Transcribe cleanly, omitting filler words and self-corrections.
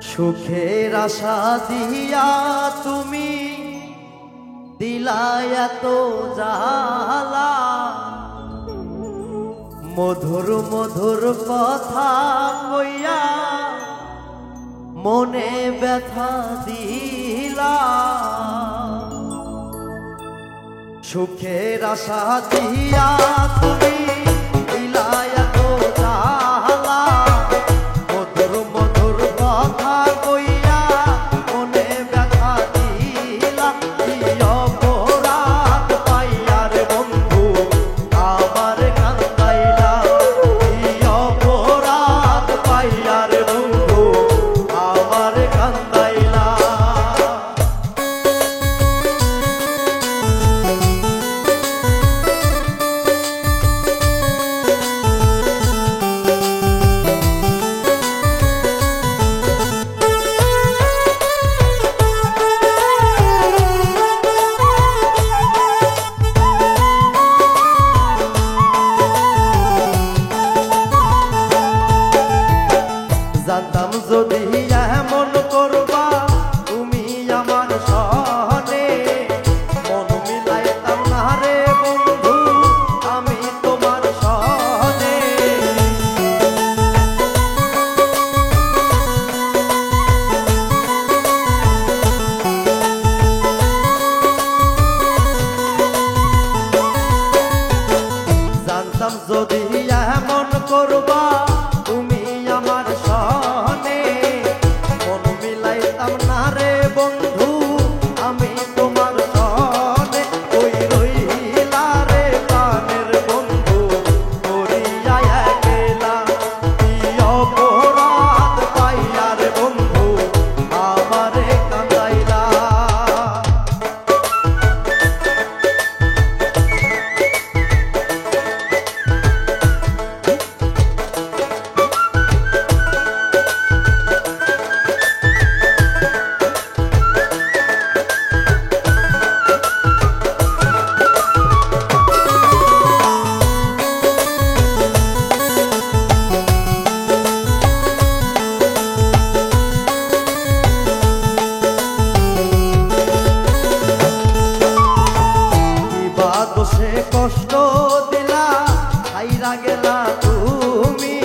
সুখের আশা দিয়া তুমি দিলা এত জ্বালা, মধুর মধুর কথা কইয়া মনে ব্যথা দিলা। সুখের আশা দিয়া তুমি দিলা এত জ্বালা, মধুর মধুর কথা কইয়া মনে ব্যথা দিলা। অপরাধ পাইয়ার বন্ধু আমার কান্দাইলা, অপরাধ পাইয়ার বন্ধু আমার কান্দাইলা। জানতাম যদি এমন করবা তুমি আমার সনে, মন মিলাইতাম না রে বন্ধু আমি তোমার সনে। জানতাম যদি এমন করবা তুমি আমার সনে, মন মিলাইতাম না রে বন্ধু আমি তোমার সনে। ওই রইলা রে প্রাণের বন্ধু করিয়া একলা, কি অপরাধ পাইয়া রে বন্ধু আমারে কাঁদাইলা। দোষে কষ্ট দিলা হাইরা গেলা তুমি,